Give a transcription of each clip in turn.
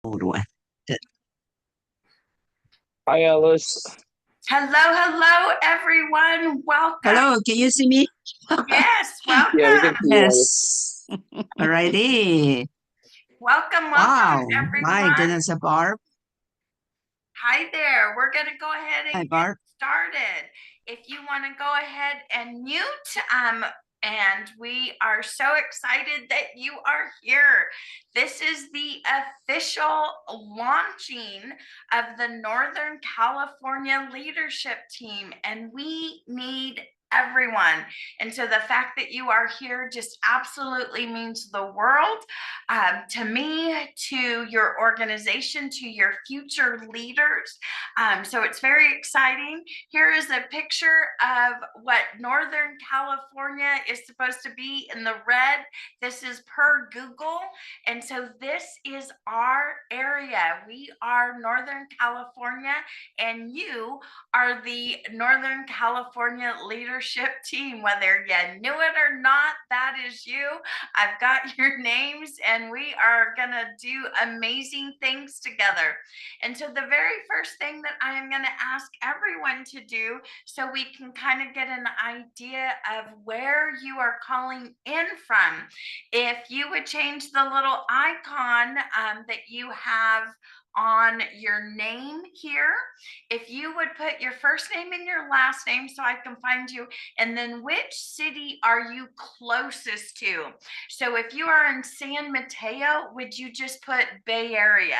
Rồi. Hi, Alice. Hello, hello, everyone. Welcome. Hello, can you see me? Yes, Yeah, we can welcome. see you, Alice. Yes. Alrighty. Welcome, welcome, Wow. My everyone. goodness, Barb. Hi there. We're going to go ahead Hi, and get Barb. started. If you want to go ahead and mute, and we are so excited that you are here. This is the official launching of the Northern California leadership team, and we need everyone. And so the fact that you are here just absolutely means the world to me, to your organization, to your future leaders. So it's very exciting. Here is a picture of what Northern California is supposed to be in the red. This is per Google. And so this is our area. We are Northern California, and you are the Northern California leadership team. Whether you knew it or not, that is you. I've got your names, and we are going to do amazing things together. And so the very first thing that I am going to ask everyone to do, so we can kind of get an idea of where you are calling in from, if you would change the little icon that you have on your name here, if you would put your first name and your last name so I can find you, and then which city are you closest to? So if you are in San Mateo, would you just put Bay Area?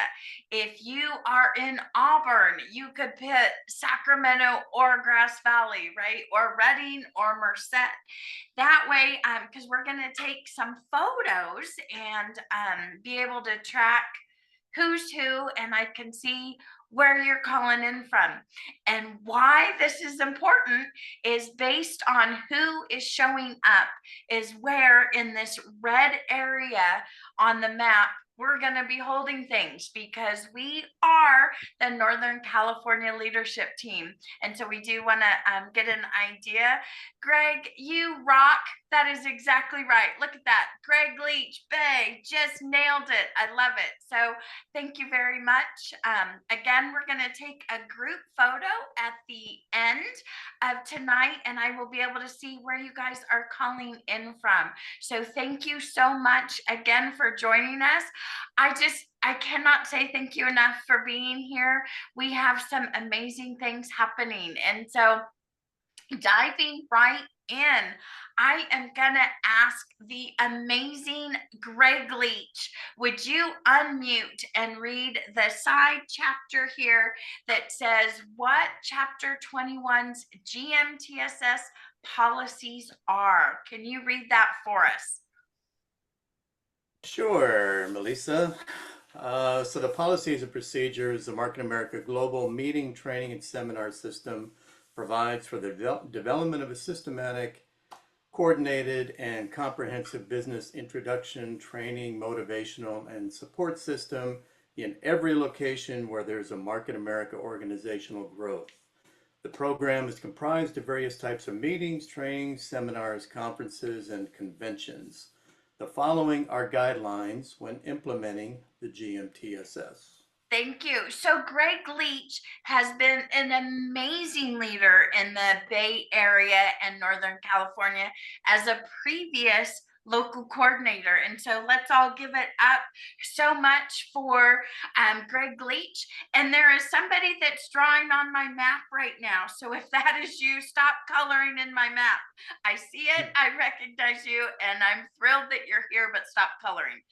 If you are in Auburn, you could put Sacramento or Grass Valley, right? Or Redding or Merced. That way, because we're going to take some photos and be able to track who's who, and I can see where you're calling in from. And why this is important is based on who is showing up, is where in this red area on the map we're going to be holding things, because we are the Northern California leadership team. And so we do want to get an idea. Greg, you rock. That is exactly right. Look at that. Greg Leach, Bay, just nailed it. I love it. So thank you very much. Again, we're going to take a group photo at the end of tonight, and I will be able to see where you guys are calling in from. So thank you so much again for joining us. I cannot say thank you enough for being here. We have some amazing things happening. And so diving right in, I am going to ask the amazing Greg Leach, would you unmute and read the side chapter here that says what Chapter 21's GMTSS policies are? Can you read that for us? Sure, Melissa. So the policies and procedures, the Market America Global Meeting, Training, and Seminar System provides for the development of a systematic, coordinated, and comprehensive business introduction, training, motivational, and support system in every location where there's a Market America organizational growth. The program is comprised of various types of meetings, trainings, seminars, conferences, and conventions. The following are guidelines when implementing the GMTSS. Thank you. So Greg Leach has been an amazing leader in the Bay Area and Northern California as a previous local coordinator. And so let's all give it up so much for Greg Leach. And there is somebody that's drawing on my map right now. So if that is you, stop coloring in my map. I see it, I recognize you, and I'm thrilled that you're here, but stop coloring.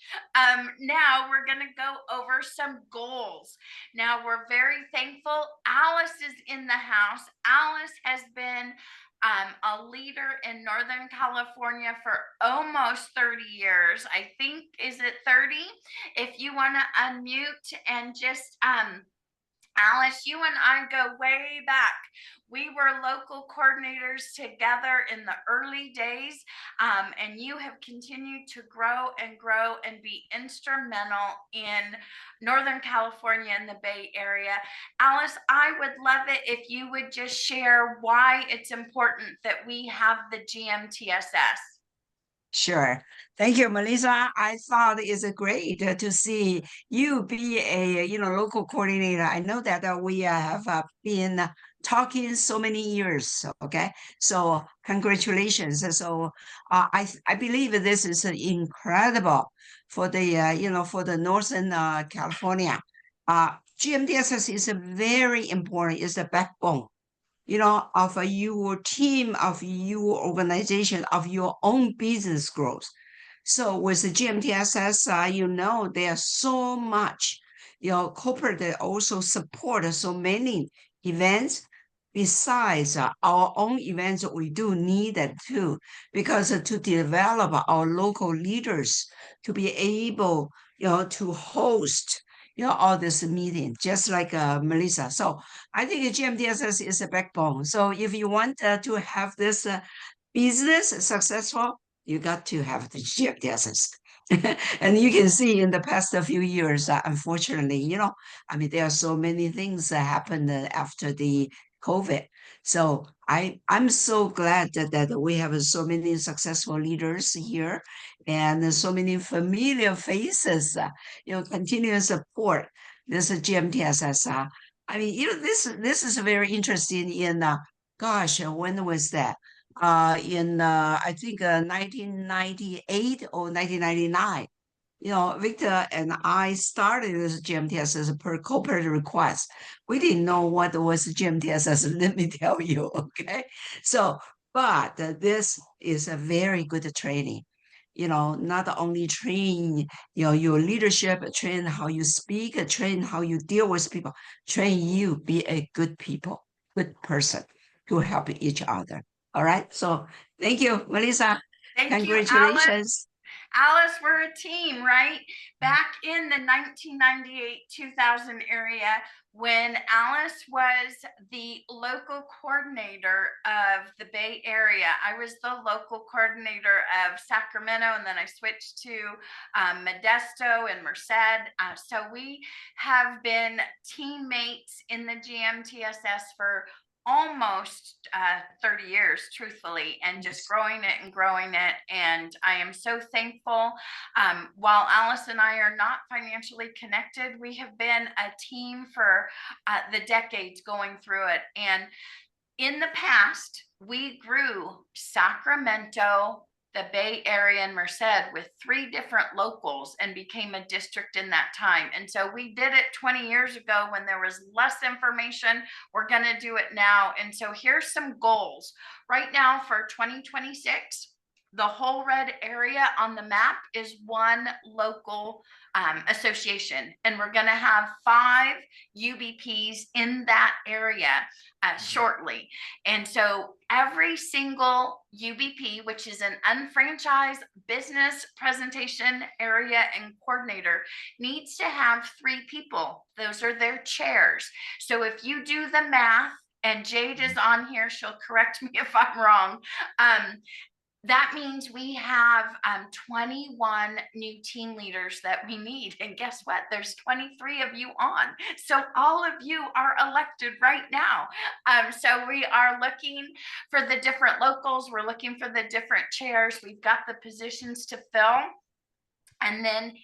Now we're going to go over some goals. Now we're very thankful Alice is in the house. Alice has been a leader in Northern California for almost 30 years. I think, is it 30? If you want to unmute and just Alice, you and I go way back. We were local coordinators together in the early days, and you have continued to grow and be instrumental in Northern California and the Bay Area. Alice, I would love it if you would just share why it's important that we have the GMTSS. Sure. Thank you, Melissa. I thought it's great to see you be a local coordinator. I know that we have been talking so many years. Okay, so congratulations. So I believe this is incredible for the for the Northern California. GMDSS is very important. It's the backbone of your team, of your organization, of your own business growth. So with the GMTSS, there's so much, corporate they also support so many events. Besides our own events, we do need it too, because to develop our local leaders to be able, to host, all this meeting, just like Melissa. So I think GMDSS is a backbone. So if you want to have this business successful, you got to have the GMDSS. And you can see in the past few years, unfortunately, I mean, there are so many things that happened after the COVID. So I'm so glad that we have so many successful leaders here and so many familiar faces, continue to support this GMTSS. I mean, this is very interesting in gosh, when was that? In I think 1998 or 1999. Victor and I started this GMTSS per corporate request. We didn't know what was GMTSS, let me tell you, okay? So, but this is a very good training. Not only train, your leadership, train how you speak, train how you deal with people, train you be a good people, good person to help each other. All right. So thank you, Melissa. Thank you, Alice. Congratulations. Alice, we're a team, right? Back in the 1998-2000 area, when Alice was the local coordinator of the Bay Area, I was the local coordinator of Sacramento, and then I switched to Modesto and Merced. So we have been teammates in the GMTSS for almost 30 years, truthfully, and just growing it and growing it. And I am so thankful. While Alice and I are not financially connected, we have been a team for the decades going through it. And in the past, we grew Sacramento, the Bay Area, and Merced with 3 different locals and became a district in that time. And so we did it 20 years ago when there was less information. We're going to do it now. And so here's some goals. Right now for 2026, the whole red area on the map is one local association, and we're going to have 5 UBPs in that area shortly. And so every single UBP, which is an unfranchised business presentation area and coordinator, needs to have 3 people. Those are their chairs. So if you do the math, and Jade is on here, she'll correct me if I'm wrong. That means we have 21 new team leaders that we need. And guess what? There's 23 of you on. So all of you are elected right now. So we are looking for the different locals. We're looking for the different chairs. We've got the positions to fill. And then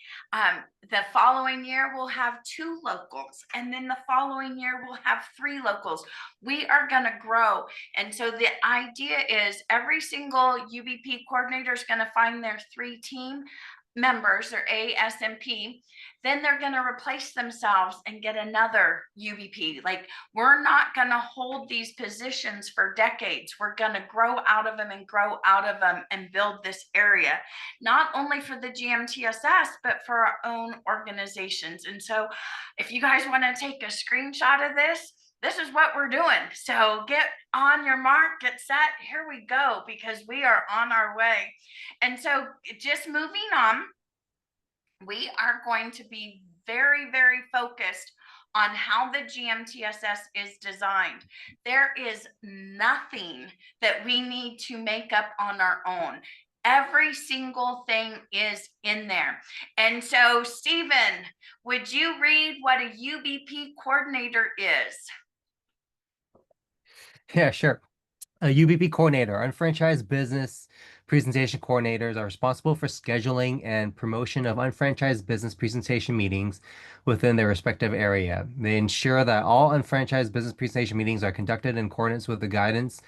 the following year, we'll have 2 locals. And then the following year, we'll have 3 locals. We are going to grow. And so the idea is every single UBP coordinator is going to find their 3 team members, or ASMP. Then they're going to replace themselves and get another UBP. Like, we're not going to hold these positions for decades. We're going to grow out of them and grow out of them and build this area, not only for the GMTSS, but for our own organizations. And so if you guys want to take a screenshot of this, this is what we're doing. So get on your mark, get set, here we go, because we are on our way. And so just moving on, we are going to be very, very focused on how the GMTSS is designed. There is nothing that we need to make up on our own. Every single thing is in there. And so, Stephen, would you read what a UBP coordinator is? Yeah, sure. A UBP coordinator, unfranchised business presentation coordinators are responsible for scheduling and promotion of unfranchised business presentation meetings within their respective area. They ensure that all unfranchised business presentation meetings are conducted in accordance with the guidelines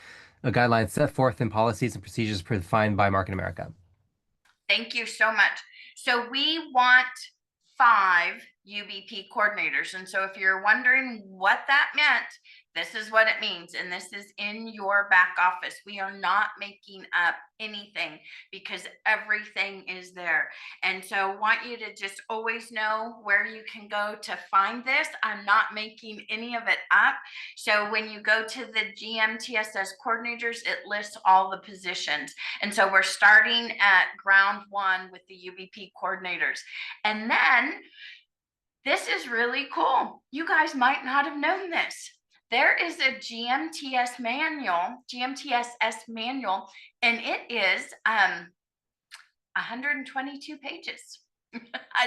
set forth in policies and procedures defined by Market America. Thank you so much. So we want 5 UBP coordinators. And so if you're wondering what that meant, this is what it means. And this is in your back office. We are not making up anything because everything is there. And so I want you to just always know where you can go to find this. I'm not making any of it up. So when you go to the GMTSS coordinators, it lists all the positions. And so we're starting at ground 1 with the UBP coordinators. And then this is really cool. You guys might not have known this. There is a GMTSS manual, and it is 122 pages.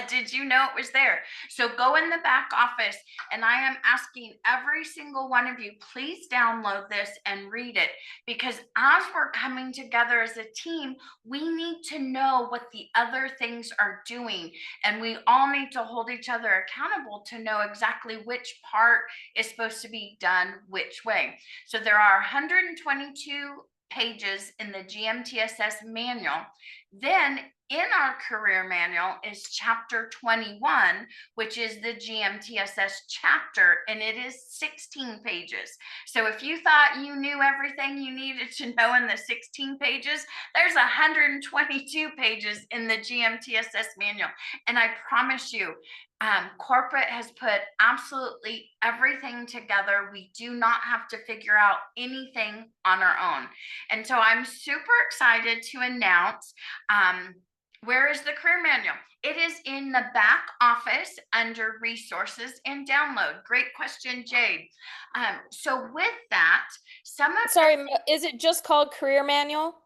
Did you know it was there? So go in the back office, and I am asking every single one of you, please download this and read it, because as we're coming together as a team, we need to know what the other things are doing, and we all need to hold each other accountable to know exactly which part is supposed to be done which way. So there are 122 pages in the GMTSS manual. Then in our career manual is chapter 21, which is the GMTSS chapter, and it is 16 pages. So if you thought you knew everything you needed to know in the 16 pages, there's 122 pages in the GMTSS manual. And I promise you, corporate has put absolutely everything together. We do not have to figure out anything on our own. And so I'm super excited to announce, where is the career manual? It is in the back office under resources and download. Great question, Jade. So with that, Sorry, is it just called career manual?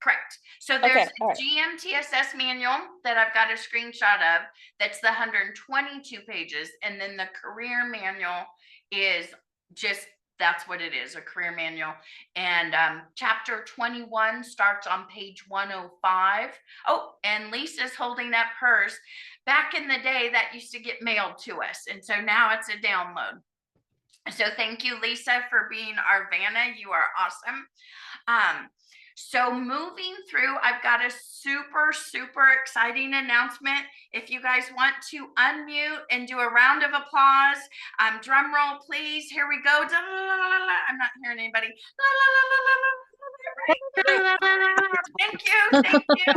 Correct. So there's all right. GMTSS manual that I've got a screenshot of. That's the 122 pages. And then the career manual is just, that's what it is, a career manual. And chapter 21 starts on page 105. Oh, and Lisa's holding up hers. Back in the day, that used to get mailed to us. And so now it's a download. So thank you, Lisa, for being our Vanna. You are awesome. So moving through, I've got a super, super exciting announcement. If you guys want to unmute and do a round of applause, drum roll, please. Here we go. I'm not hearing anybody. Thank you. Thank you.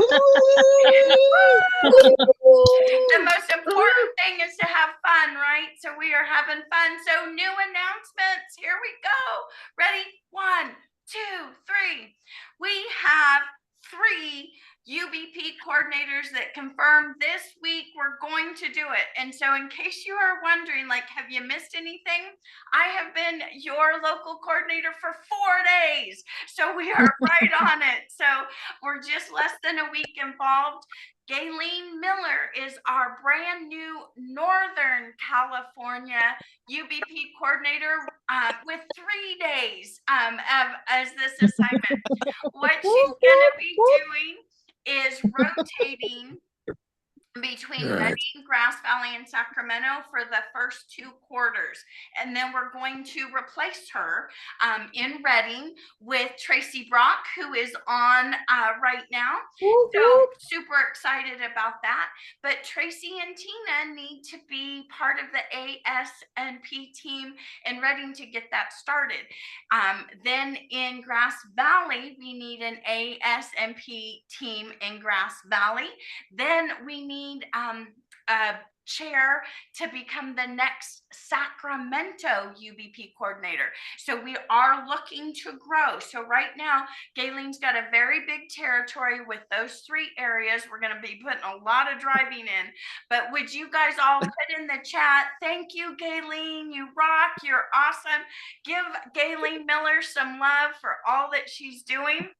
The most important thing is to have fun, right? So we are having fun. So new announcements. Here we go. Ready? 1, 2, 3. We have 3 UBP coordinators that confirmed this week we're going to do it. And so in case you are wondering, like, have you missed anything? I have been your local coordinator for 4 days. So we are right on it. So we're just less than a week involved. Gayleen Miller is our brand new Northern California UBP coordinator with 3 days as this assignment. What she's going to be doing is rotating between Redding, Grass Valley, and Sacramento for the first 2 quarters. And then we're going to replace her in Redding with Tracy Brock, who is on right now. So super excited about that. But Tracy and Tina need to be part of the AS&P team in Redding to get that started. Then in Grass Valley, we need an AS&P team in Grass Valley. Then we need a chair to become the next Sacramento UBP coordinator. So we are looking to grow. So right now, Gayleen's got a very big territory with those 3 areas. We're going to be putting a lot of driving in. But would you guys all put in the chat, thank you, Gayleen. You rock. You're awesome. Give Gayleen Miller some love for all that she's doing.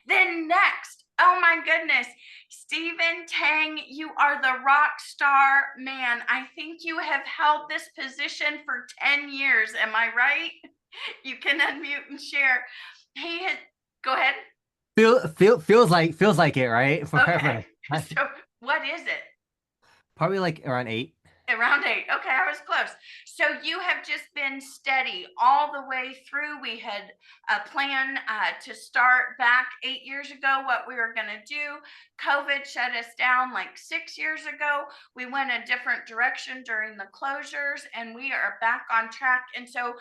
Then next, oh my goodness, Stephen Tang, you are the rock star man. I think you have held this position for 10 years. Am I right? You can unmute and share. Go ahead. Feels like it, right? Okay. Forever. So what is it? Probably like around 8. Around 8. Okay, I was close. So you have just been steady all the way through. We had a plan to start back 8 years ago, what we were going to do. COVID shut us down like 6 years ago. We went a different direction during the closures, and we are back on track. And so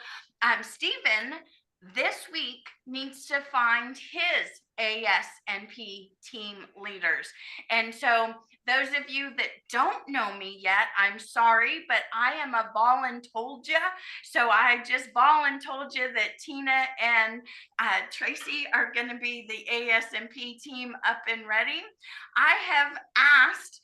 Stephen this week needs to find his ASNP team leaders. And so those of you that don't know me yet, I'm sorry, but I am a voluntold ya. So I just voluntold you that Tina and Tracy are going to be the ASNP team up and ready. I have asked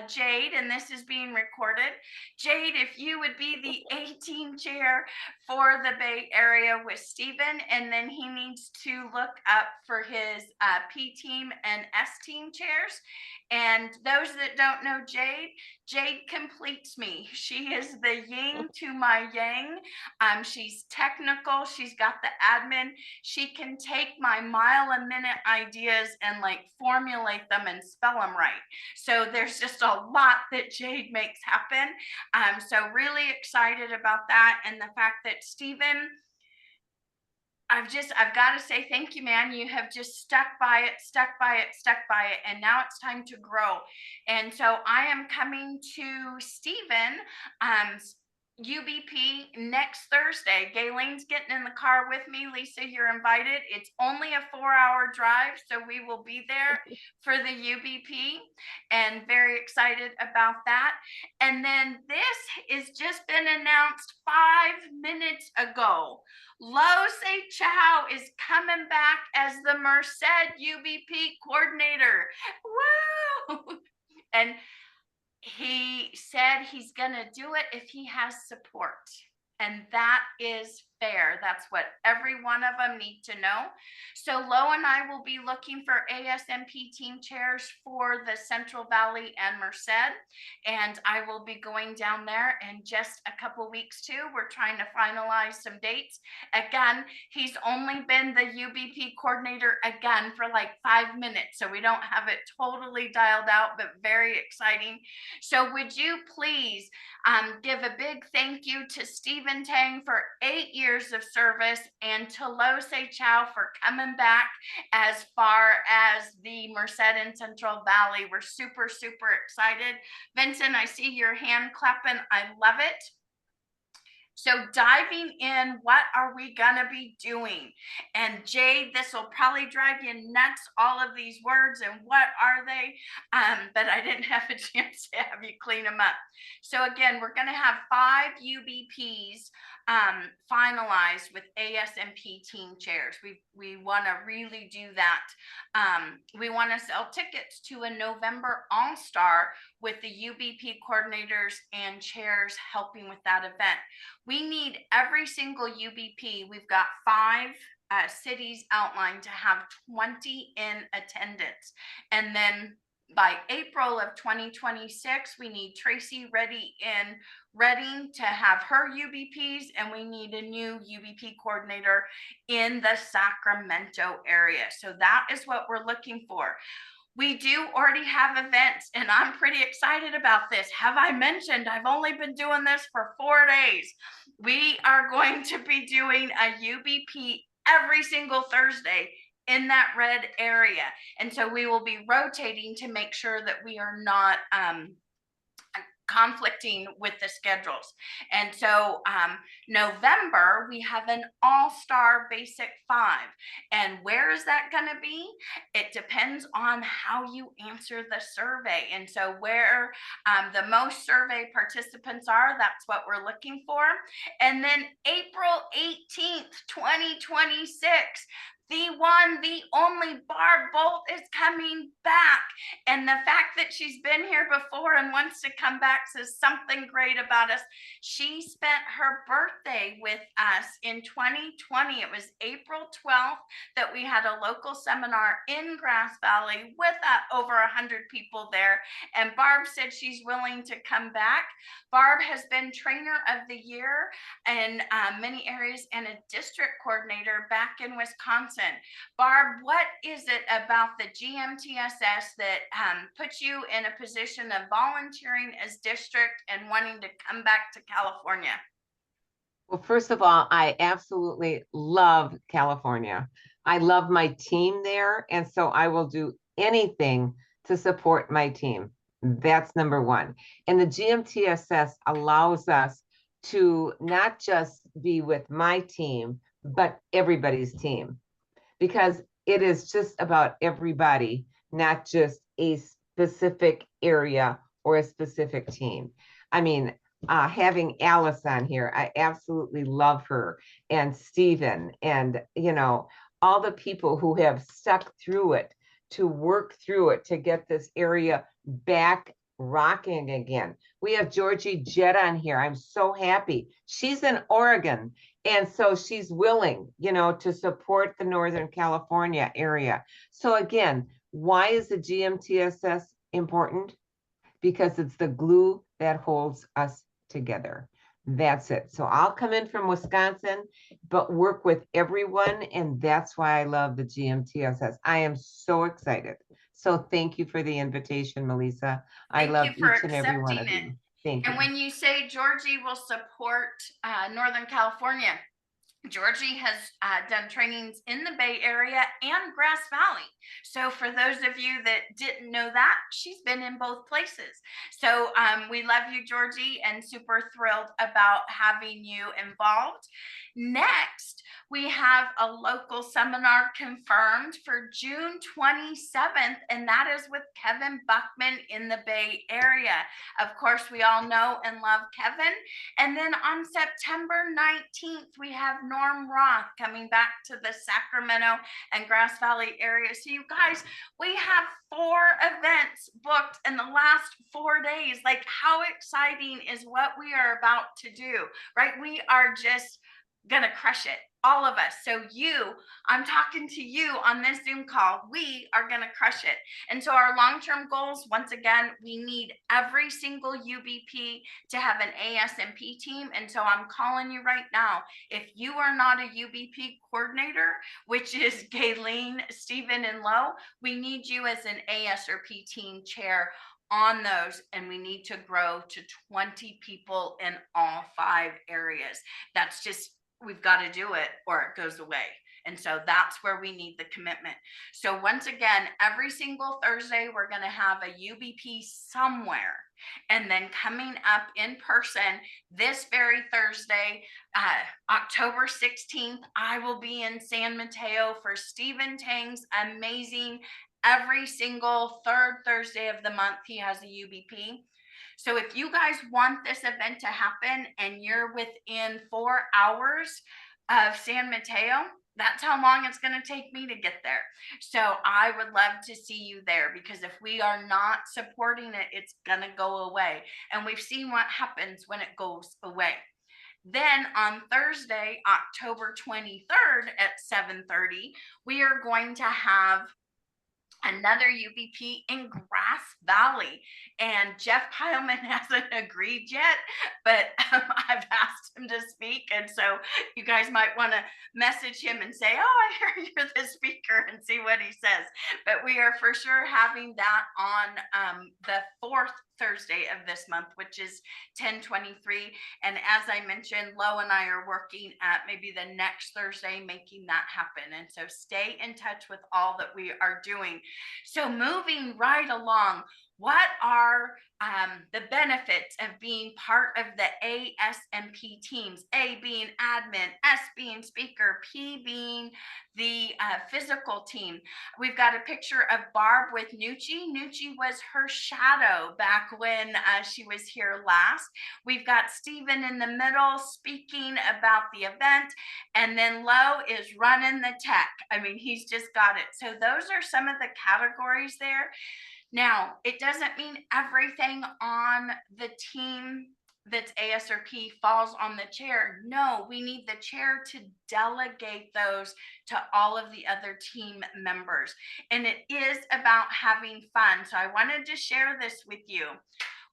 Jade, and this is being recorded, Jade, if you would be the A-team chair for the Bay Area with Stephen, and then he needs to look up for his P-team and S-team chairs. And those that don't know Jade, Jade completes me. She is the yin to my yang. She's technical. She's got the admin. She can take my mile-a-minute ideas and like formulate them and spell them right. So there's just a lot that Jade makes happen. So really excited about that, and the fact that Stephen, I've got to say thank you, man. You have just stuck by it, and now it's time to grow. And so I am coming to Stephen UBP next Thursday. Galen's getting in the car with me. Lisa, you're invited. It's only a 4-hour drive, so we will be there for the UBP, and very excited about that. And then this has just been announced 5 minutes ago. Lo Se Chow is coming back as the Merced UBP coordinator. Woo! And he said he's going to do it if he has support. And that is fair. That's what every one of them need to know. So Lo and I will be looking for ASNP team chairs for the Central Valley and Merced. And I will be going down there in just a couple weeks too. We're trying to finalize some dates. Again, he's only been the UBP coordinator again for like 5 minutes. So we don't have it totally dialed out, but very exciting. So would you please give a big thank you to Stephen Tang for 8 years of service, and to Lo Se Chow for coming back as far as the Merced and Central Valley. We're super, super excited. Vincent, I see your hand clapping. I love it. So diving in, what are we gonna be doing? And Jade, this will probably drive you nuts, all of these words, and what are they? But I didn't have a chance to have you clean them up. So again, we're gonna have 5 UBPs finalized with ASNP team chairs. We wanna really do that. We wanna sell tickets to a November All-Star with the UBP coordinators and chairs helping with that event. We need every single UBP. We've got 5 cities outlined to have 20 in attendance. And then by April of 2026, we need Tracy ready in Reading to have her UBPs, and we need a new UBP coordinator in the Sacramento area. So that is what we're looking for. We do already have events, and I'm pretty excited about this. Have I mentioned I've only been doing this for 4 days? We are going to be doing a UBP every single Thursday in that red area. And so we will be rotating to make sure that we are not conflicting with the schedules. And so November, we have an all-star basic 5. And where is that going to be? It depends on how you answer the survey. And so where the most survey participants are, that's what we're looking for. And then April 18th, 2026, the one, the only Barb Bolt is coming back. And the fact that she's been here before and wants to come back says something great about us. She spent her birthday with us in 2020. It was April 12th that we had a local seminar in Grass Valley with over 100 people there. And Barb said she's willing to come back. Barb has been trainer of the year in many areas and a district coordinator back in Wisconsin Wisconsin. Barb, what is it about the GMTSS that puts you in a position of volunteering as district and wanting to come back to California? Well, first of all, I absolutely love California. I love my team there, and so I will do anything to support my team. That's number one. And the GMTSS allows us to not just be with my team, but everybody's team, because it is just about everybody, not just a specific area or a specific team. I mean, having Alice on here, I absolutely love her, and Stephen, and all the people who have stuck through it to work through it to get this area back rocking again. We have Georgie Jett on here. I'm so happy. She's in Oregon, and so she's willing, to support the Northern California area. So again, why is the GMTSS important? Because it's the glue that holds us together. That's it. So I'll come in from Wisconsin, but work with everyone. And that's why I love the GMTSS. I am so excited. So thank you for the invitation, Melissa. I love each and every one of you. Thank you. And when you say Georgie will support Northern California, Georgie has done trainings in the Bay Area and Grass Valley. So for those of you that didn't know that, she's been in both places. So we love you, Georgie, and super thrilled about having you involved. Next, we have a local seminar confirmed for June 27th, and that is with Kevin Buckman in the Bay Area. Of course, we all know and love Kevin. And then on September 19th, we have Norm Roth coming back to the Sacramento and Grass Valley area. So you guys, we have 4 events booked in the last 4 days. Like, how exciting is what we are about to do, right? We are just gonna crush it, all of us. So I'm talking to you on this Zoom call. We are gonna crush it. And so our long-term goals, once again, we need every single UBP to have an ASMP team. And so I'm calling you right now. If you are not a UBP coordinator, which is Gayleen, Stephen, and Lo, we need you as an ASRP team chair on those, and we need to grow to 20 people in all 5 areas. That's just, we've got to do it or it goes away. And so that's where we need the commitment. So once again, every single Thursday, we're going to have a UBP somewhere. And then coming up in person this very Thursday, October 16th, I will be in San Mateo for Stephen Tang's amazing, every single 3rd Thursday of the month, he has a UBP. So if you guys want this event to happen and you're within 4 hours of San Mateo, that's how long it's going to take me to get there. So I would love to see you there, because if we are not supporting it, it's going to go away. And we've seen what happens when it goes away. Then on Thursday, October 23rd at 7:30, we are going to have another UBP in Grass Valley, and Jeff Heilman hasn't agreed yet, but I've asked him to speak, and so you guys might want to message him and say, oh, I heard you're the speaker, and see what he says. But we are for sure having that on the 4th Thursday of this month, which is 10/23. And as I mentioned, Lo and I are working at maybe the next Thursday making that happen. And so stay in touch with all that we are doing. So moving right along, what are the benefits of being part of the ASMP teams? A being admin, S being speaker, P being the physical team. We've got a picture of Barb with Nucci. Nucci was her shadow back when she was here last. We've got Stephen in the middle speaking about the event, and then Lo is running the tech. I mean, he's just got it. So those are some of the categories there. Now, it doesn't mean everything on the team that's ASRP falls on the chair. No, we need the chair to delegate those to all of the other team members. And it is about having fun. So I wanted to share this with you.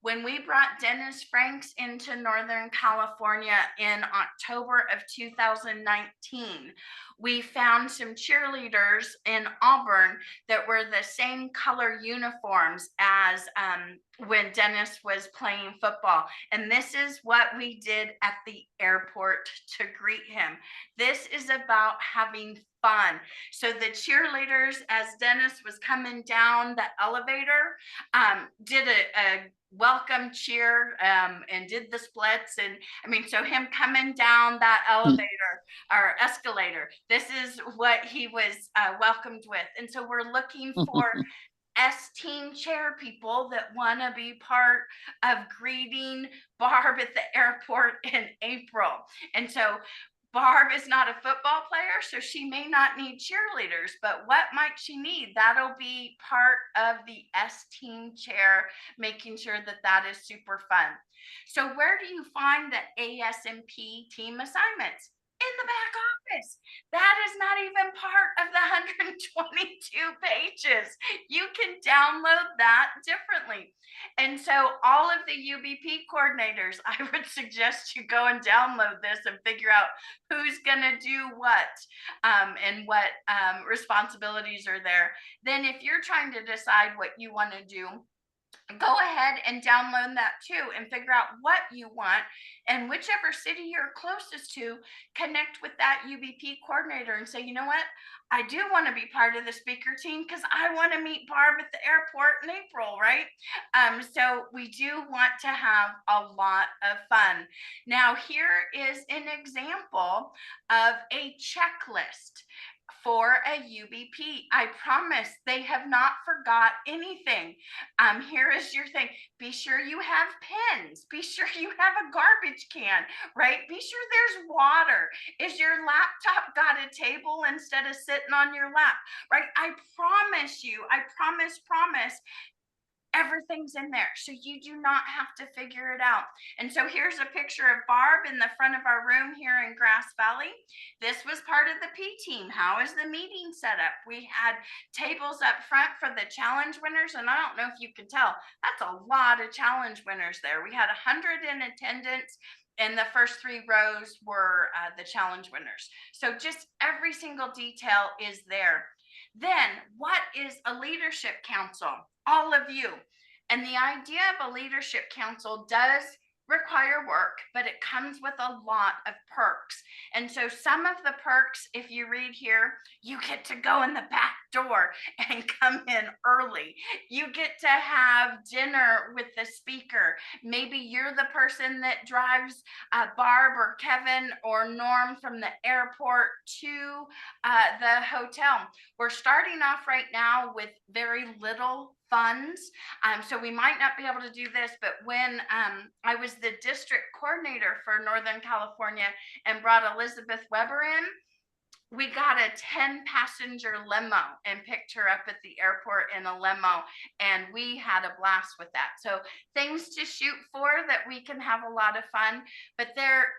When we brought Dennis Franks into Northern California in October of 2019, we found some cheerleaders in Auburn that were the same color uniforms as when Dennis was playing football. And this is what we did at the airport to greet him. This is about having fun. So the cheerleaders, as Dennis was coming down the elevator, did a welcome cheer and did the splits. And I mean, so him coming down that elevator or escalator, this is what he was welcomed with. And so we're looking for S-team chair people that want to be part of greeting Barb at the airport in April. And so Barb is not a football player, so she may not need cheerleaders, but what might she need? That'll be part of the S-team chair, making sure that that is super fun. So where do you find the ASMP team assignments? In the back office. That is not even part of the 122 pages. You can download that differently. And so all of the UBP coordinators, I would suggest you go and download this and figure out who's going to do what and what responsibilities are there. Then if you're trying to decide what you want to do, go ahead and download that too and figure out what you want, and whichever city you're closest to, connect with that UBP coordinator and say, you know what, I do want to be part of the speaker team because I want to meet Barb at the airport in April, right? So we do want to have a lot of fun. Now here is an example of a checklist for a UBP. I promise they have not forgot anything. Here is your thing. Be sure you have pens. Be sure you have a garbage can, right? Be sure there's water. Is your laptop got a table instead of sitting on your lap, right? I promise you, I promise, everything's in there, so you do not have to figure it out. And so here's a picture of Barb in the front of our room here in Grass Valley. This was part of the P team. How is the meeting set up? We had tables up front for the challenge winners, and I don't know if you can tell, that's a lot of challenge winners there. We had 100 in attendance, and the first 3 rows were the challenge winners. So just every single detail is there. Then what is a leadership council? All of you. And the idea of a leadership council does require work, but it comes with a lot of perks. And so some of the perks, if you read here, you get to go in the back door and come in early. You get to have dinner with the speaker. Maybe you're the person that drives Barb or Kevin or Norm from the airport to the hotel. We're starting off right now with very little funds. So we might not be able to do this, but when I was the district coordinator for Northern California and brought Elizabeth Weber in, we got a 10-passenger limo and picked her up at the airport in a limo, and we had a blast with that. So things to shoot for that we can have a lot of fun, but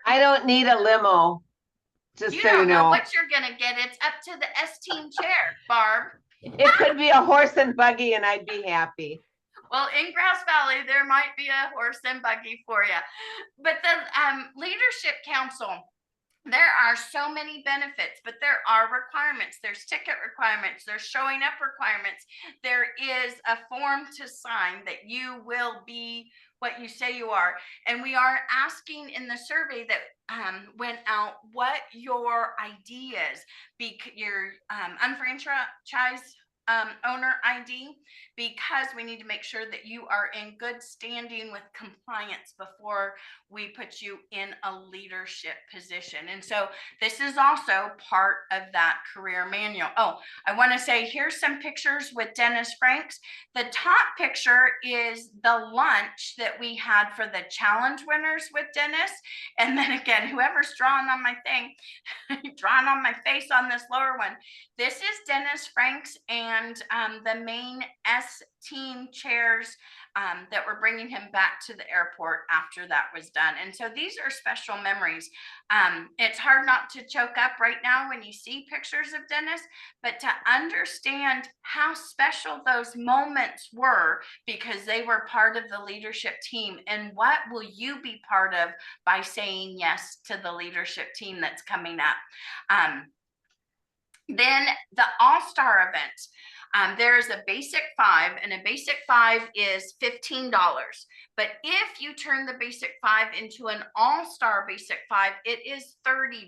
I don't need a limo, just you so you don't know know. what you're gonna get. It's up to the S-team chair, Barb. It could be a horse and buggy and I'd be happy. Well, in Grass Valley, there might be a horse and buggy for you. But the Leadership Council, there are so many benefits, but there are requirements. There's ticket requirements. There's showing up requirements. There is a form to sign that you will be what you say you are. And we are asking in the survey that went out what your ideas, your unfranchised owner ID, because we need to make sure that you are in good standing with compliance before we put you in a leadership position. And so this is also part of that career manual. Oh, I want to say here's some pictures with Dennis Franks. The top picture is the lunch that we had for the challenge winners with Dennis. And then again, whoever's drawing on my thing, drawing on my face on this lower one, this is Dennis Franks and and the main S team chairs that were bringing him back to the airport after that was done. And so these are special memories. It's hard not to choke up right now when you see pictures of Dennis, but to understand how special those moments were because they were part of the leadership team. And what will you be part of by saying yes to the leadership team that's coming up? Then the all-star event. There is a basic 5, and a basic 5 is $15. But if you turn the basic 5 into an all-star basic 5, it is $30.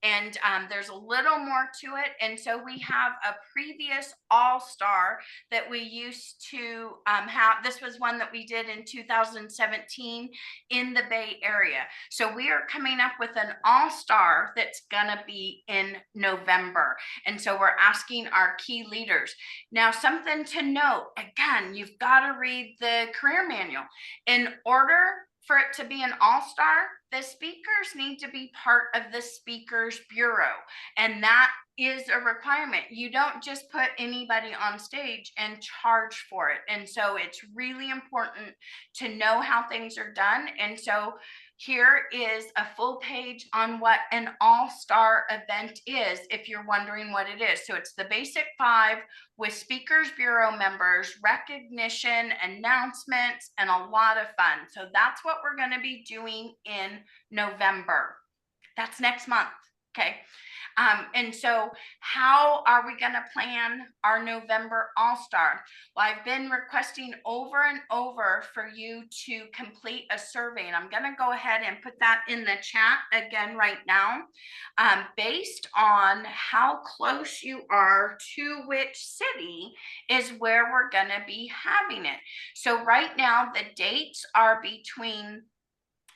And there's a little more to it. And so we have a previous all-star that we used to have. This was one that we did in 2017 in the Bay Area. So we are coming up with an all-star that's gonna be in November. And so we're asking our key leaders. Now, something to note, again, you've got to read the career manual. In order for it to be an all-star, the speakers need to be part of the speakers bureau. And that is a requirement. You don't just put anybody on stage and charge for it. And so it's really important to know how things are done. And so here is a full page on what an all-star event is, if you're wondering what it is. So it's the basic 5 with speakers bureau members, recognition, announcements, and a lot of fun. So that's what we're going to be doing in November. That's next month. Okay. And so how are we going to plan our November All-Star? Well, I've been requesting over and over for you to complete a survey, and I'm going to go ahead and put that in the chat again right now. Based on how close you are to which city is where we're going to be having it. So right now, the dates are between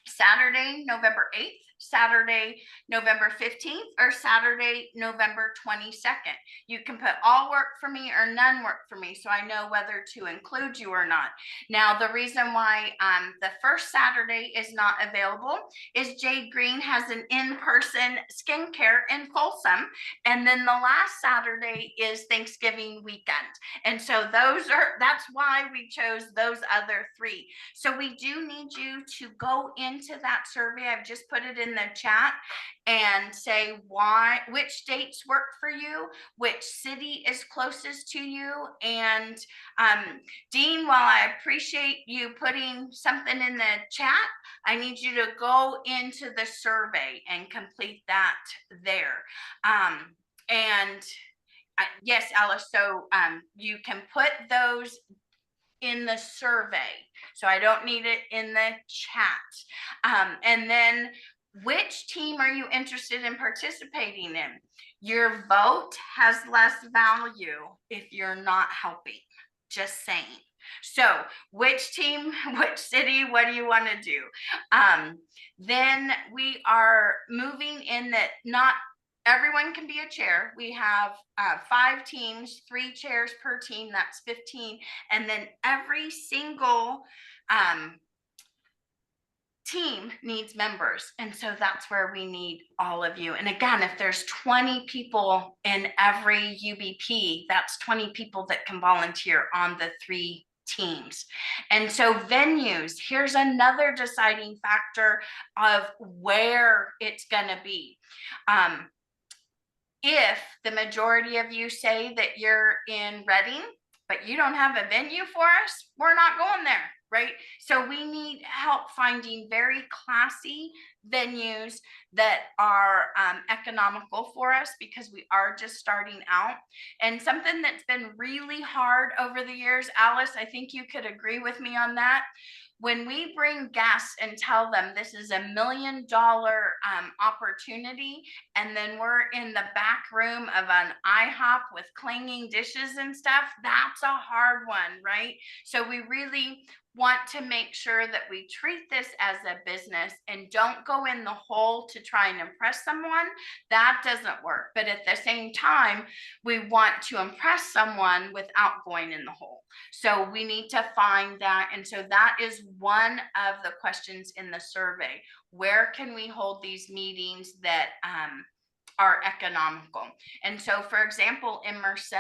Saturday, November 8th, Saturday, November 15th, or Saturday, November 22nd. You can put all work for me or none work for me, so I know whether to include you or not. Now, the reason why the first Saturday is not available is Jade Green has an in-person skincare in Folsom, and then the last Saturday is Thanksgiving weekend. And so that's why we chose those other 3. So we do need you to go into that survey. I've just put it in the chat and say which dates work for you, which city is closest to you. And Dean, while I appreciate you putting something in the chat, I need you to go into the survey and complete that there. Yes, Alice, so you can put those in the survey. So I don't need it in the chat. And then which team are you interested in participating in? Your vote has less value if you're not helping, just saying. So which team, which city, what do you want to do? Then we are moving in that not everyone can be a chair. We have 5 teams, 3 chairs per team, that's 15. And then every single team needs members. And so that's where we need all of you. And again, if there's 20 people in every UBP, that's 20 people that can volunteer on the 3 teams. And so venues, here's another deciding factor of where it's going to be. If the majority of you say that you're in Reading, but you don't have a venue for us, we're not going there, right? So we need help finding very classy venues that are economical for us because we are just starting out. And something that's been really hard over the years, Alice, I think you could agree with me on that. When we bring guests and tell them this is $1 million opportunity, and then we're in the back room of an IHOP with clanging dishes and stuff, that's a hard one, right? So we really want to make sure that we treat this as a business and don't go in the hole to try and impress someone. That doesn't work. But at the same time, we want to impress someone without going in the hole. So we need to find that. And so that is one of the questions in the survey. Where can we hold these meetings that are economical. And so, for example, in Merced,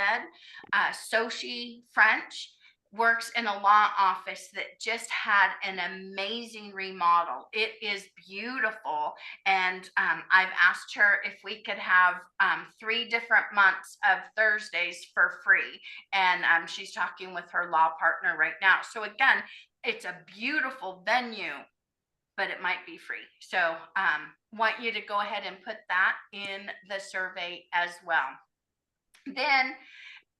Sochi French works in a law office that just had an amazing remodel. It is beautiful. And I've asked her if we could have 3 different months of Thursdays for free. And she's talking with her law partner right now. So again, it's a beautiful venue, but it might be free. So want you to go ahead and put that in the survey as well. Then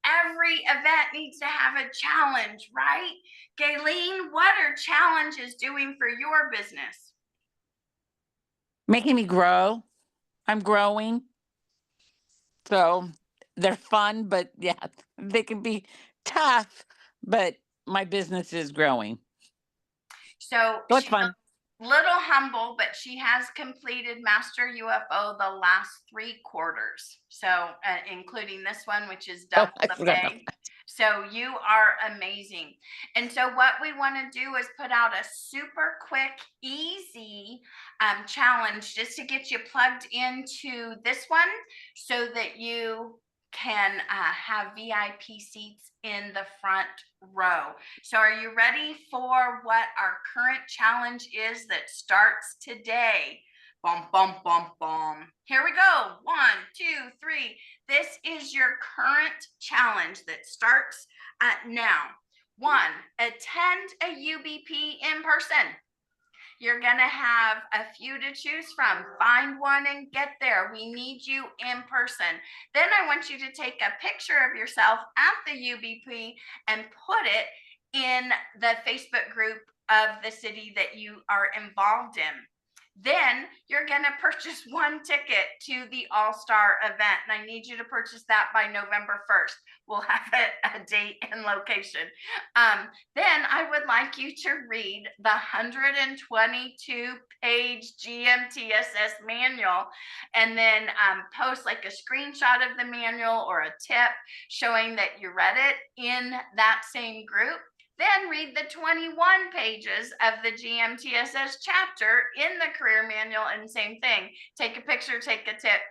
every event needs to have a challenge, right? Gayleen, what are challenges doing for your business? Making me grow. I'm growing. So they're fun, but yeah, they can be tough, but my business is growing. So It's she's fun. a little humble, but she has completed Master UFO the last 3 quarters. So including this one, which is double I the forgot pay. So you are amazing. And so what we want to do is put out a super quick, easy challenge just to get you plugged into this one so that you can have VIP seats in the front row. So are you ready for what our current challenge is that starts today? Bum, bum, bum, bum. Here we go. 1, 2, 3. This is your current challenge that starts now. 1, attend a UBP in person. You're going to have a few to choose from. Find one and get there. We need you in person. Then I want you to take a picture of yourself at the UBP and put it in the Facebook group of the city that you are involved in. Then you're going to purchase 1 ticket to the All-Star event. And I need you to purchase that by November 1st. We'll have a date and location. Then I would like you to read the 122-page GMTSS manual and then post like a screenshot of the manual or a tip showing that you read it in that same group. Then read the 21 pages of the GMTSS chapter in the career manual and same thing. Take a picture, take a tip.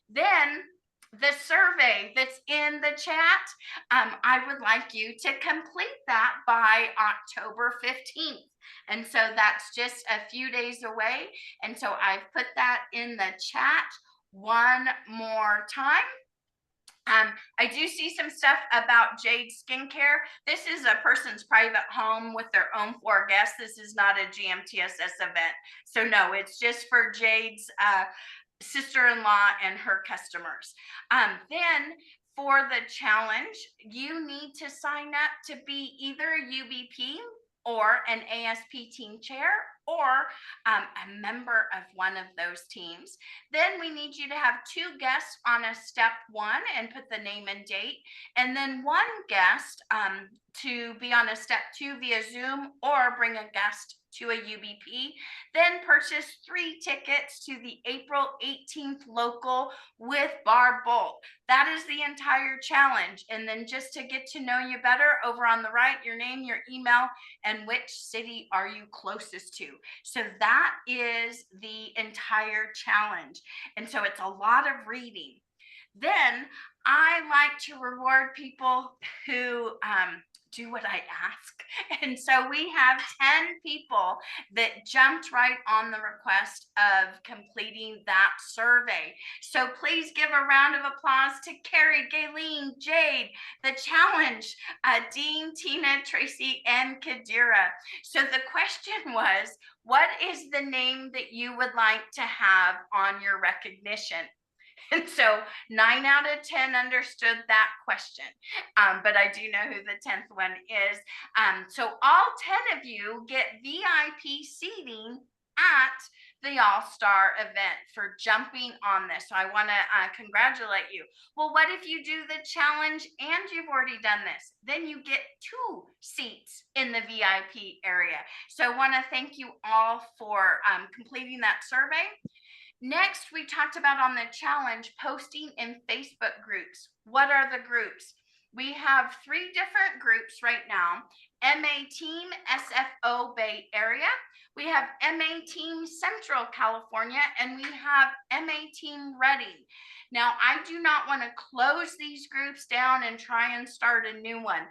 Then the survey that's in the chat, I would like you to complete that by October 15th. And so that's just a few days away. And so I've put that in the chat one more time. I do see some stuff about Jade Skincare. This is a person's private home with their own 4 guests. This is not a GMTSS event. So no, it's just for Jade's sister-in-law and her customers. Then for the challenge, you need to sign up to be either a UBP or an ASP team chair or a member of one of those teams. Then we need you to have 2 guests on a step 1 and put the name and date, and then 1 guest to be on a step 2 via Zoom or bring a guest to a UBP. Then purchase 3 tickets to the April 18th local with Bar Bolt. That is the entire challenge. And then just to get to know you better, over on the right, your name, your email, and which city are you closest to. So that is the entire challenge. And so it's a lot of reading. Then I like to reward people who do what I ask. And so we have 10 people that jumped right on the request of completing that survey. So please give a round of applause to Carrie, Gayleen, Jade, the challenge, Dean, Tina, Tracy, and Kadira. So the question was, what is the name that you would like to have on your recognition? And so 9 out of 10 understood that question, but I do know who the 10th one is. So all 10 of you get VIP seating at the All-Star event for jumping on this. So I want to congratulate you. Well, what if you do the challenge and you've already done this? Then you get 2 seats in the VIP area. So I want to thank you all for completing that survey. Next, we talked about on the challenge, posting in Facebook groups. What are the groups? we have 3 different groups right now. MA Team SFO Bay Area, we have MA Team Central California, and we have MA Team Reading. Now, I do not want to close these groups down and try and start a new one.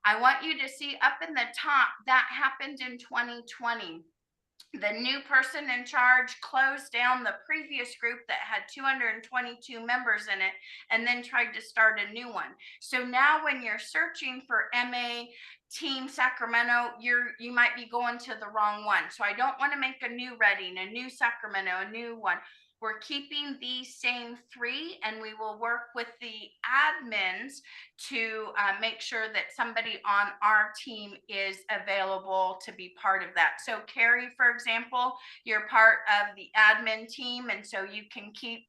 I want you to see up in the top, that happened in 2020. The new person in charge closed down the previous group that had 222 members in it and then tried to start a new one. So now when you're searching for MA Team Sacramento, you might be going to the wrong one. So I don't want to make a new Reading, a new Sacramento, a new one. We're keeping these same 3, and we will work with the admins to make sure that somebody on our team is available to be part of that. So Carrie, for example, you're part of the admin team, and so you can keep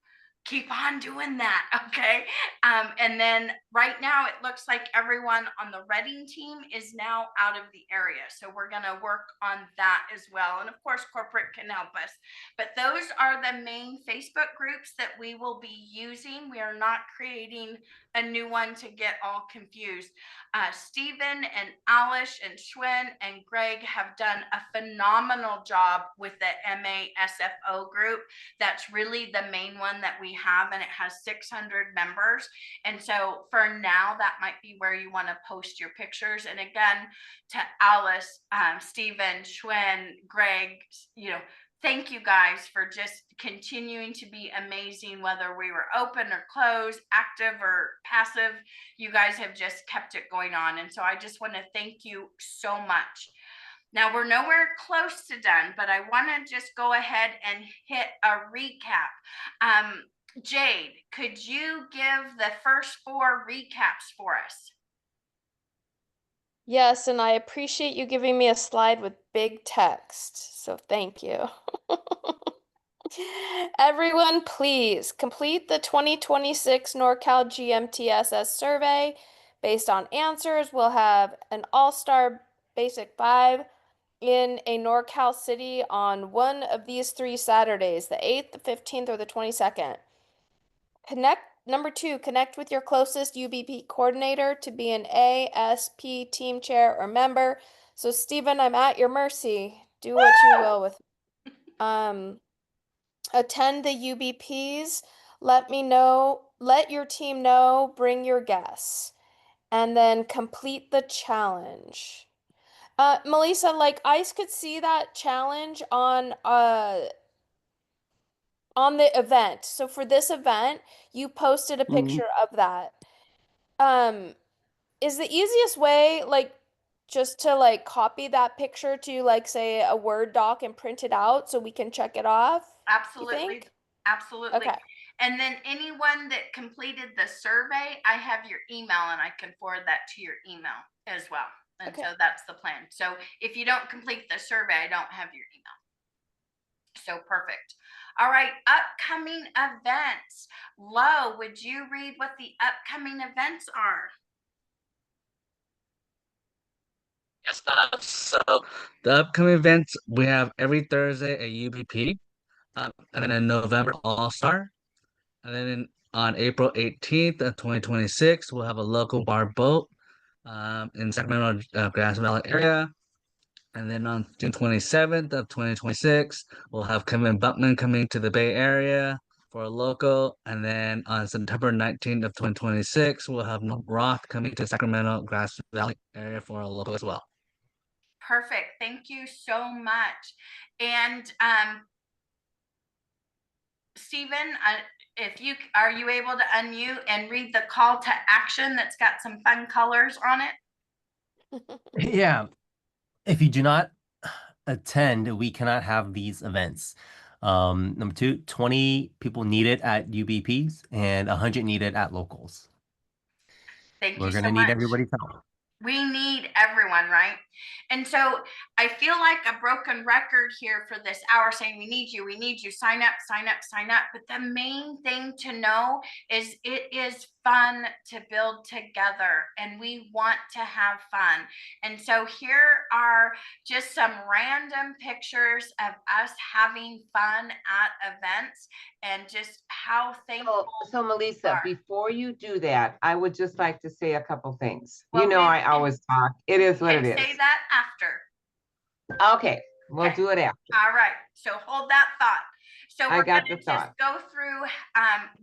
on doing that, okay? And then right now it looks like everyone on the Reading team is now out of the area. So we're gonna work on that as well. And of course, corporate can help us. But those are the main Facebook groups that we will be using. We are not creating a new one to get all confused. Stephen and Alice and Schwinn and Greg have done a phenomenal job with the MASFO group. That's really the main one that we have, and it has 600 members. And so for now, that might be where you want to post your pictures. And again, to Alice, Stephen, Schwinn, Greg, thank you guys for just continuing to be amazing, whether we were open or closed, active or passive. You guys have just kept it going on. And so I just want to thank you so much. Now we're nowhere close to done, but I want to just go ahead and hit a recap. Jade, could you give the first 4 recaps for us? Yes, and I appreciate you giving me a slide with big text, so thank you. Everyone, please complete the 2026 Nor Cal GMTSS survey. Based on answers, we'll have an all-star basic 5 in a Nor Cal city on one of these 3 Saturdays, the 8th, the 15th, or the 22nd. Number 2, connect with your closest UBP coordinator to be an ASP team chair or member. So Stephen, I'm at your mercy. Do what you will with attend the UBPs. Let your team know, bring your guests, and then complete the challenge. Melissa, like I could see that challenge on the event. So for this event, you posted a picture of that. Is the easiest way just to copy that picture to say a Word doc and print it out so we can check it off? Absolutely. Absolutely. Okay. And then anyone that completed the survey, I have your email and I can forward that to your email as well. And Okay. so that's the plan. So if you don't complete the survey, I don't have your email. So perfect. All right, upcoming events. Lo, would you read what the upcoming events are? Yes, so the upcoming events, we have every Thursday a UBP, and then in November All Star, and then on April 18th of 2026, we'll have a local bar boat in Sacramento, Grass Valley area. And then on June 27th of 2026, we'll have Kevin Buckman coming to the Bay Area for a local. And then on September 19th of 2026, we'll have Roth coming to Sacramento, Grass Valley area for a local as well. Perfect. Thank you so much. And Stephen, are you able to unmute and read the call to action that's got some fun colors on it? Yeah. If you do not attend, we cannot have these events. Number 2, 20 people needed at UBPs and 100 needed at locals. Thank you so much. We're going to need everybody's help. We need everyone, right? And so I feel like a broken record here for this hour saying we need you, sign up, sign up, sign up. But the main thing to know is it is fun to build together and we want to have fun. And so here are just some random pictures of us having fun at events and just how thankful. So Melissa, are. before you do that, I would just like to say a couple things. Well, You know, we I can- always talk. It is what it Can say is. that after. Okay, we'll Okay. do it after. All right, so hold that thought. So I we're got gonna the just thought. go through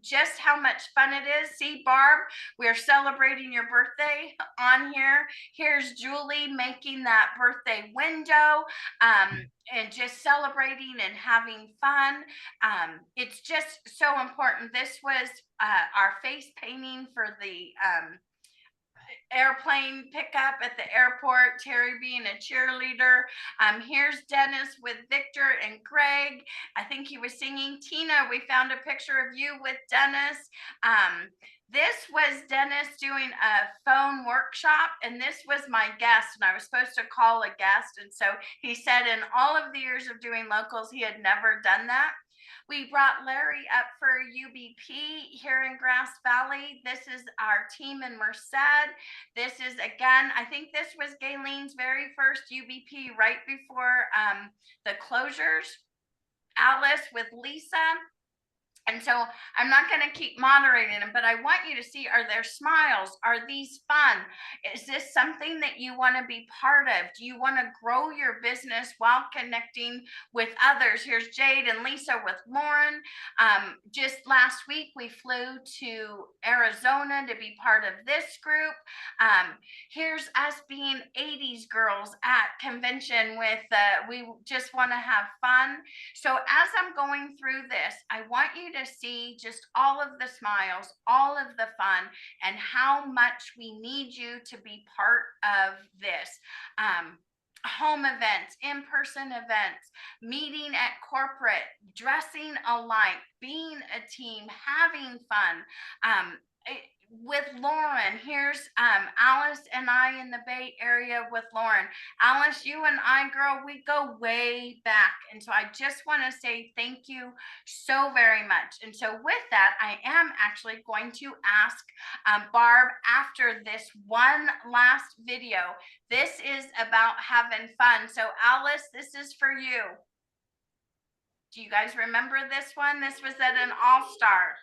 just how much fun it is. See, Barb, we're celebrating your birthday on here. Here's Julie making that birthday window and just celebrating and having fun. It's just so important. This was our face painting for the airplane pickup at the airport, Terry being a cheerleader. Here's Dennis with Victor and Greg. I think he was singing. Tina, we found a picture of you with Dennis. This was Dennis doing a phone workshop, and this was my guest, and I was supposed to call a guest, and so he said in all of the years of doing locals, he had never done that. We brought Larry up for UBP here in Grass Valley. This is our team in Merced. This is, again, I think this was Galen's very first UBP right before the closures. Alice with Lisa. And so I'm not going to keep moderating them, but I want you to see, are there smiles? Are these fun? Is this something that you want to be part of? Do you want to grow your business while connecting with others? Here's Jade and Lisa with Lauren. Just last week, we flew to Arizona to be part of this group. Here's us being 80s girls at convention with, we just want to have fun. So as I'm going through this, I want you to see just all of the smiles, all of the fun, and how much we need you to be part of this. Home events, in-person events, meeting at corporate, dressing alike, being a team, having fun. With Lauren, here's Alice and I in the Bay Area with Lauren. Alice, you and I, girl, we go way back. And so I just want to say thank you so very much. And so with that, I am actually going to ask Barb after this one last video. This is about having fun. So Alice, this is for you. Do you guys remember this one? This was at an All-Star.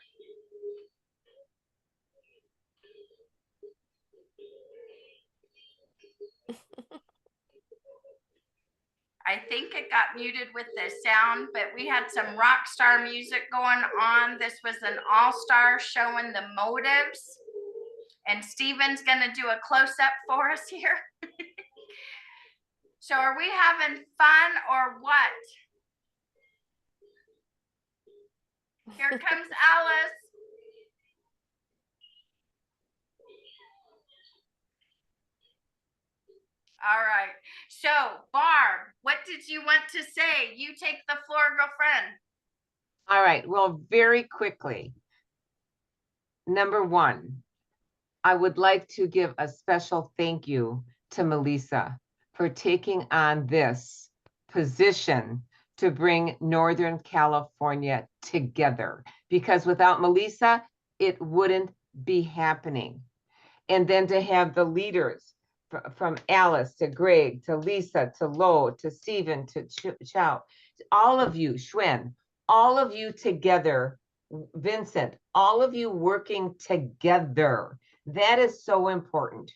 I think it got muted with the sound, but we had some rock star music going on. This was an all-star showing the motives. And Steven's gonna do a close-up for us here. So are we having fun or what? Here comes Alice. All right. So, Barb, what did you want to say? You take the floor, girlfriend. All right. Well, very quickly. Number one, I would like to give a special thank you to Melissa for taking on this position to bring Northern California together, because without Melissa, it wouldn't be happening. And then to have the leaders from Alice to Greg to Lisa to Lo to Stephen to Chow, all of you, Schwen, all of you together, Vincent, all of you working together. That is so important.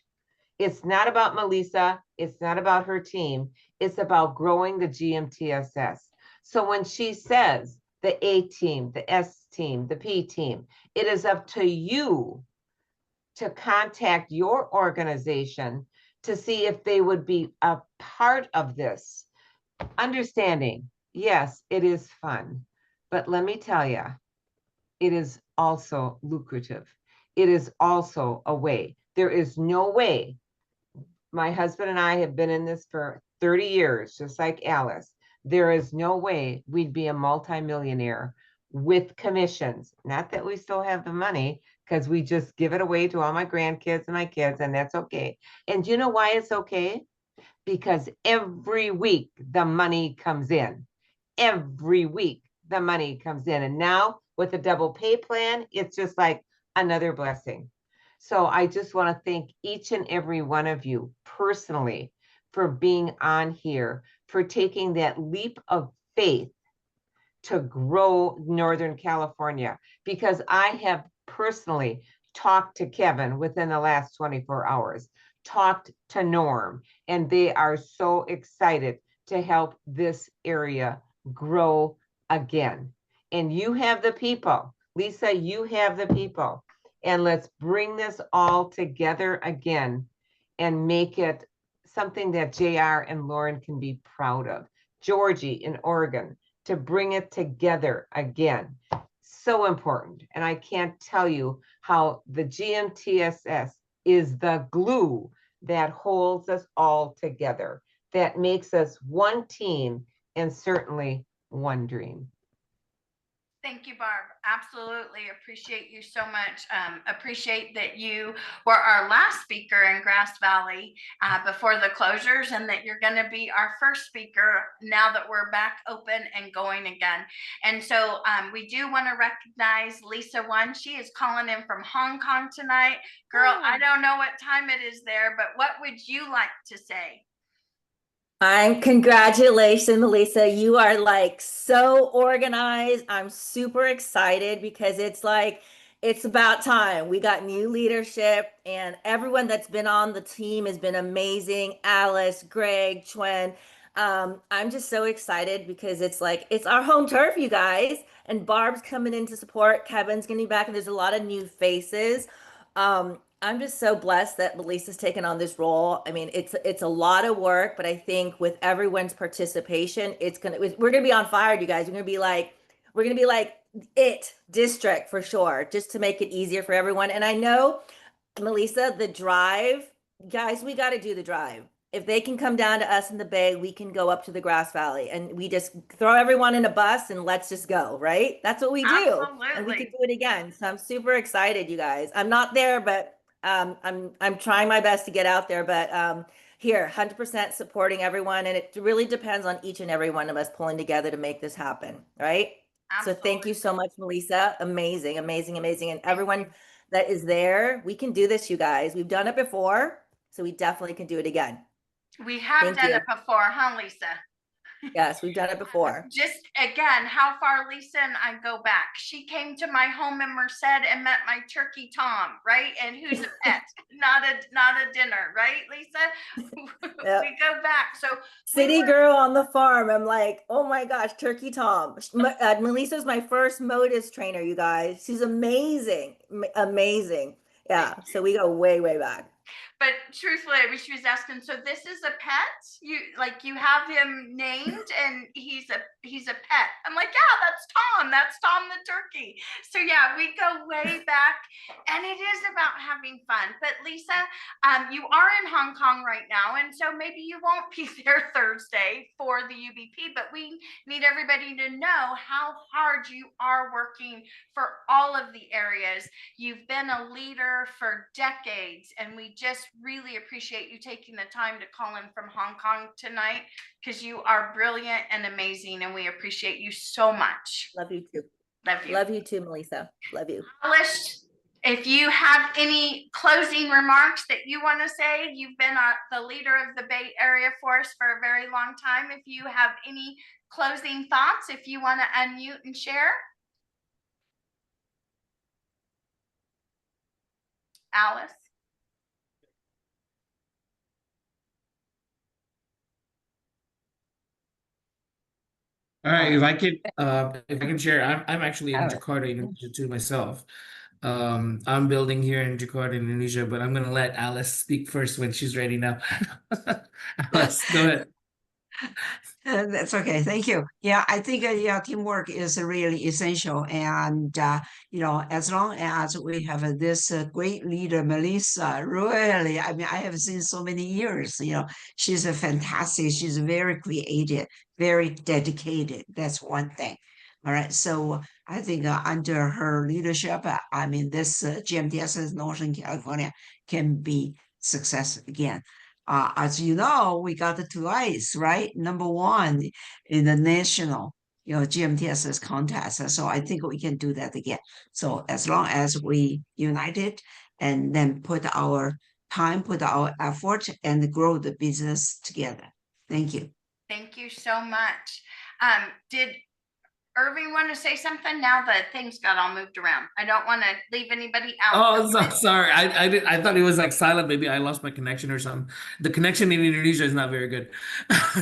It's not about Melissa. It's not about her team. It's about growing the GMTSS. So when she says the A team, the S team, the P team, it is up to you to contact your organization to see if they would be a part of this. Understanding, yes, it is fun, but let me tell you, it is also lucrative. It is also a way. There is no way. My husband and I have been in this for 30 years, just like Alice. There is no way we'd be a multimillionaire with commissions. Not that we still have the money, because we just give it away to all my grandkids and my kids, and that's okay. And you know why it's okay? Because every week the money comes in. Every week the money comes in. And now with the double pay plan, it's just like another blessing. So I just want to thank each and every one of you personally for being on here, for taking that leap of faith to grow Northern California, because I have personally talked to Kevin within the last 24 hours, talked to Norm, and they are so excited to help this area grow again. And you have the people, Lisa, you have the people, and let's bring this all together again and make it something that JR and Lauren can be proud of. Georgie in Oregon, to bring it together again. So important. And I can't tell you how the GMTSS is the glue that holds us all together, that makes us one team and certainly one dream. Thank you, Barb. Absolutely appreciate you so much. Appreciate that you were our last speaker in Grass Valley before the closures, and that you're going to be our first speaker now that we're back open and going again. And so we do want to recognize Lisa One. She is calling in from Hong Kong tonight. Girl, I don't know what time it is there, but what would you like to say? Congratulations, Melissa. You are like so organized. I'm super excited because it's about time. We got new leadership, and everyone that's been on the team has been amazing. Alice, Greg, Chuen. I'm just so excited because it's our home turf, you guys. And Barb's coming in to support. Kevin's gonna be back, and there's a lot of new faces. I'm just so blessed that Melissa's taken on this role. I mean, it's a lot of work, but I think with everyone's participation, we're gonna be on fire, you guys. We're gonna be like it district for sure, just to make it easier for everyone. And I know, Melissa, the drive, guys, we got to do the drive. If they can come down to us in the Bay, we can go up to the Grass Valley, and we just throw everyone in a bus and let's just go, right? That's what we do. Absolutely. And we can do it again. So I'm super excited, you guys. I'm not there, but I'm trying my best to get out there, but here, 100% supporting everyone, and it really depends on each and every one of us pulling together to make this happen, right? Absolutely. So thank you so much, Melissa. Amazing, amazing, amazing. And everyone that is there, we can do this, you guys. We've done it before, so we definitely can do it again. We have done it before, huh, Lisa? Yes, we've done it before. Just again, how far Lisa and I go back. She came to my home in Merced and met my turkey Tom, right? And who's a pet, not a dinner, right, Lisa? Yep. We go back. So city girl on the farm. I'm like, oh my gosh, turkey Tom. Melissa's my first Modus trainer, you guys. She's amazing, amazing. Yeah, so we go way, way back. But truthfully, she was asking, so this is a pet? You have him named and he's a pet. I'm like, yeah, that's Tom the turkey. So yeah, we go way back, and it is about having fun. But Lisa, you are in Hong Kong right now, and so maybe you won't be there Thursday for the UBP, but we need everybody to know how hard you are working for all of the areas. You've been a leader for decades, and we just really appreciate you taking the time to call in from Hong Kong tonight, because you are brilliant and amazing, and we appreciate you so much. Love you too. Love you. Love you too, Melissa. Love you. Alice, if you have any closing remarks that you want to say, you've been the leader of the Bay Area for us for a very long time. If you have any closing thoughts, if you want to unmute and share. Alice. All right, if I can share, I'm actually in Jakarta, Indonesia too myself. I'm building here in Jakarta, Indonesia, but I'm gonna let Alice speak first when she's ready now. Alice, go ahead. That's okay. Thank you. Yeah, I think teamwork is really essential. And, as long as we have this great leader, Melissa, really, I mean, I have seen so many years, she's a fantastic, she's very creative, very dedicated. That's one thing. All right. So I think under her leadership, I mean, this GMTSS Northern California can be success again. As you know, we got the twice, right? Number one in the national, GMTSS contest. So I think we can do that again. So as long as we united and then put our time, put our effort, and grow the business together. Thank you. Thank you so much. Irving want to say something now that things got all moved around? I don't want to leave anybody out. Oh, so sorry. I thought it was like silent. Maybe I lost my connection or something. The connection in Indonesia is not very good.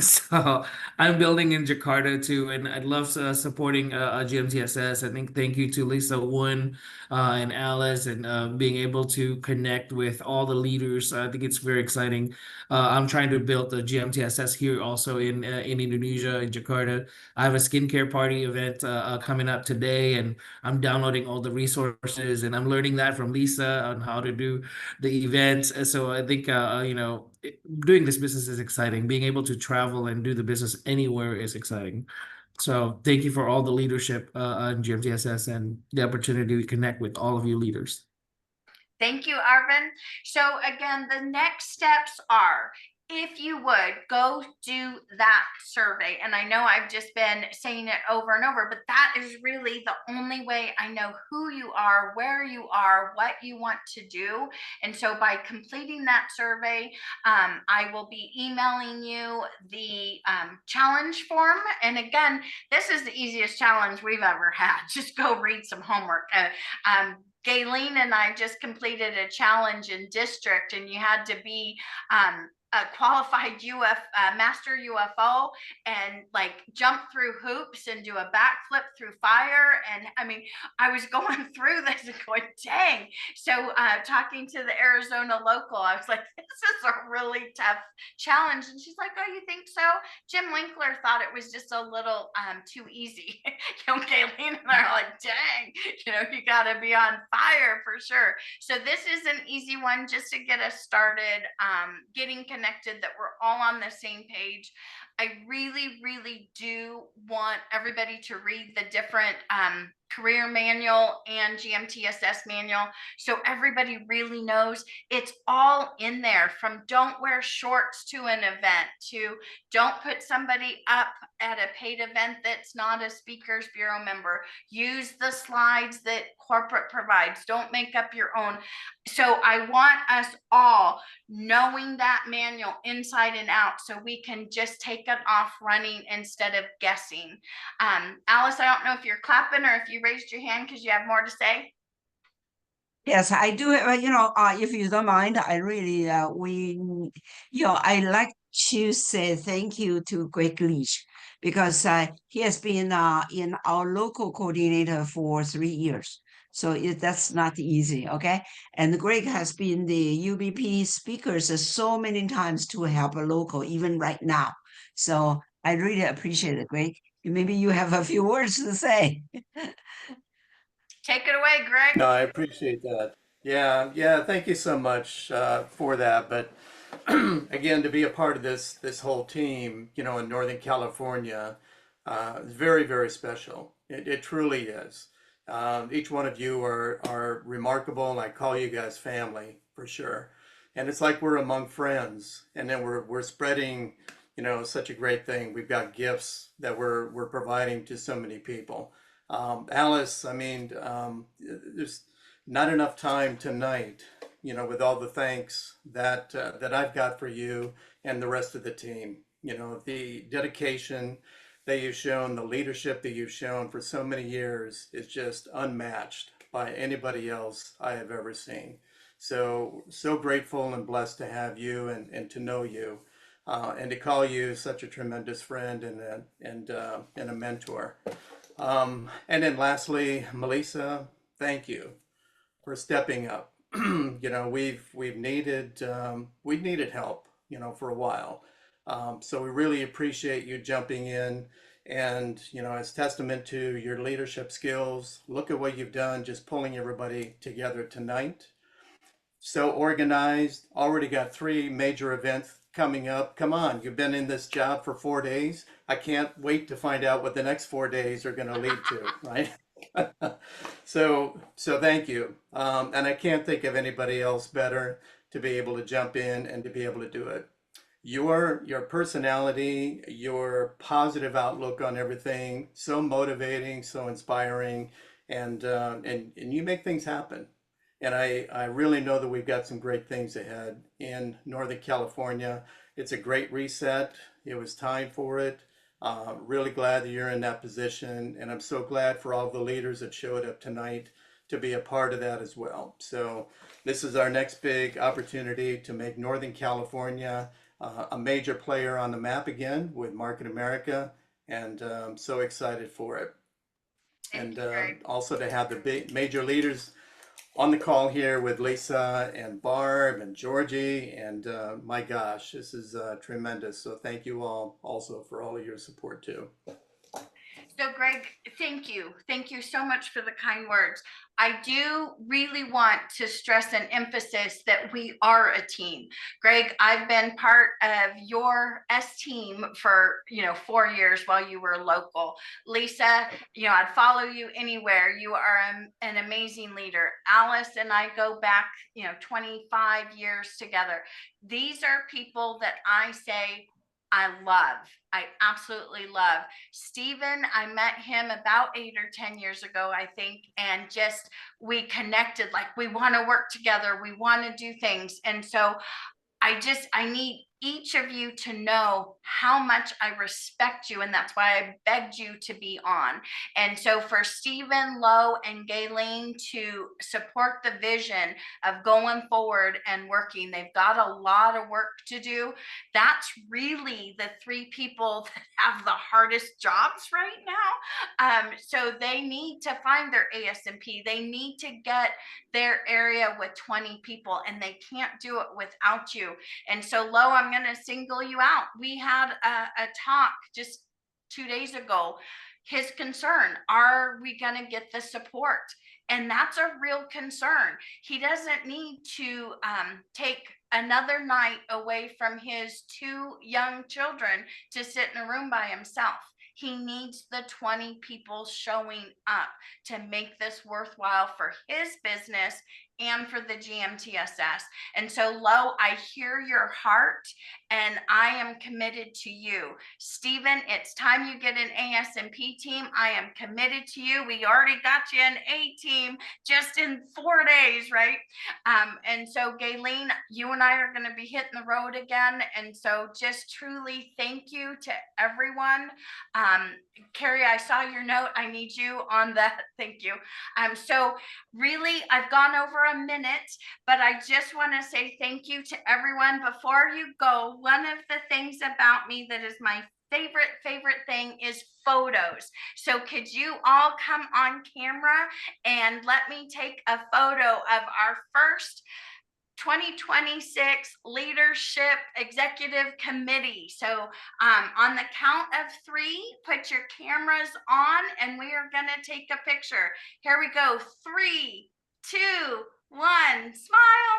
So I'm building in Jakarta too, and I'd love supporting GMTSS. I think thank you to Lisa Woon and Alice and being able to connect with all the leaders. I think it's very exciting. I'm trying to build the GMTSS here also in Indonesia, in Jakarta. I have a skincare party event coming up today, and I'm downloading all the resources and I'm learning that from Lisa on how to do the events. So I think, doing this business is exciting. Being able to travel and do the business anywhere is exciting. So thank you for all the leadership on GMTSS and the opportunity to connect with all of you leaders. Thank you, Arvin. So again, the next steps are, if you would go do that survey, and I know I've just been saying it over and over, but that is really the only way I know who you are, where you are, what you want to do. And so by completing that survey, I will be emailing you the challenge form. And again, this is the easiest challenge we've ever had. Just go read some homework. Gayleen and I just completed a challenge in district, and you had to be a qualified master UFO and like jump through hoops and do a backflip through fire. And I mean, I was going through this and going, dang. So talking to the Arizona local, I was like, this is a really tough challenge. And she's like, oh, you think so? Jim Winkler thought it was just a little too easy. Gayleen and I are like, dang, you got to be on fire for sure. So this is an easy one just to get us started, getting connected, that we're all on the same page. I really, really do want everybody to read the different career manual and GMTSS manual, so everybody really knows it's all in there, from don't wear shorts to an event, to don't put somebody up at a paid event that's not a speakers bureau member, use the slides that corporate provides, don't make up your own. So I want us all knowing that manual inside and out, so we can just take it off running instead of guessing. Alice, I don't know if you're clapping or if you raised your hand because you have more to say. Yes, I do. If you don't mind, I really, I like to say thank you to Greg Leach, because he has been in our local coordinator for 3 years. So that's not easy, okay? And Greg has been the UBP speakers so many times to help a local, even right now. So I really appreciate it, Greg. Maybe you have a few words to say. Take it away, Greg. No, I appreciate that. Yeah, thank you so much for that. But again, to be a part of this whole team, in Northern California, is very, very special. It truly is. Each one of you are remarkable, and I call you guys family for sure. And it's like we're among friends, and then we're spreading, such a great thing. We've got gifts that we're providing to so many people. Alice, I mean, there's not enough time tonight, with all the thanks that I've got for you and the rest of the team. The dedication that you've shown, the leadership that you've shown for so many years is just unmatched by anybody else I have ever seen. So grateful and blessed to have you and to know you, and to call you such a tremendous friend and a mentor. And then lastly, Melissa, thank you for stepping up. We've needed help, for a while. So we really appreciate you jumping in, and as testament to your leadership skills. Look at what you've done, just pulling everybody together tonight. So organized, already got 3 major events coming up. Come on, you've been in this job for 4 days. I can't wait to find out what the next 4 days are going to lead to, right? So thank you. And I can't think of anybody else better to be able to jump in and to be able to do it. Your personality, your positive outlook on everything, so motivating, so inspiring, and you make things happen. And I really know that we've got some great things ahead in Northern California. It's a great reset. It was time for it. Really glad that you're in that position, and I'm so glad for all the leaders that showed up tonight to be a part of that as well. So this is our next big opportunity to make Northern California a major player on the map again with Market America, and I'm so excited for it. And also to have the big major leaders on the call here with Lisa and Barb and Georgie, and my gosh, this is tremendous. So thank you all also for all of your support too. So Greg, thank you. Thank you so much for the kind words. I do really want to stress an emphasis that we are a team. Greg, I've been part of your S team for, 4 years while you were local. Lisa, I'd follow you anywhere. You are an amazing leader. Alice and I go back, 25 years together. These are people that I say, I absolutely love. Stephen, I met him about 8 or 10 years ago, I think, and just we connected like we want to work together, we want to do things. And so I need each of you to know how much I respect you, and that's why I begged you to be on. And so for Stephen, Lowe, and Gayleen to support the vision of going forward and working, they've got a lot of work to do. That's really the 3 people that have the hardest jobs right now. So they need to find their ASMP. They need to get their area with 20 people, and they can't do it without you. And so Lo, I'm going to single you out. We had a talk just 2 days ago. His concern, are we going to get the support? And that's a real concern. He doesn't need to take another night away from his 2 young children to sit in a room by himself. He needs the 20 people showing up to make this worthwhile for his business and for the GMTSS. And so Lo, I hear your heart and I am committed to you. Stephen, it's time you get an ASMP team. I am committed to you. We already got you an A team just in 4 days, right? And so Gayleen, you and I are going to be hitting the road again. And so just truly thank you to everyone. Carrie, I saw your note. I need you on that. Thank you. So really, I've gone over a minute, but I just want to say thank you to everyone. Before you go, one of the things about me that is my favorite thing is photos. So could you all come on camera and let me take a photo of our first 2026 Leadership Executive Committee. So on the count of 3, put your cameras on and we are going to take a picture. Here we go. 3, 2, 1, smile.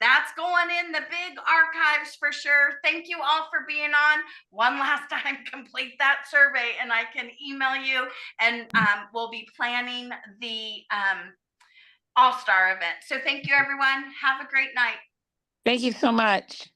That's going in the big archives for sure. Thank you all for being on. One last time, complete that survey and I can email you, and we'll be planning the All-Star event. So thank you, everyone. Have a great night. Thank you so much.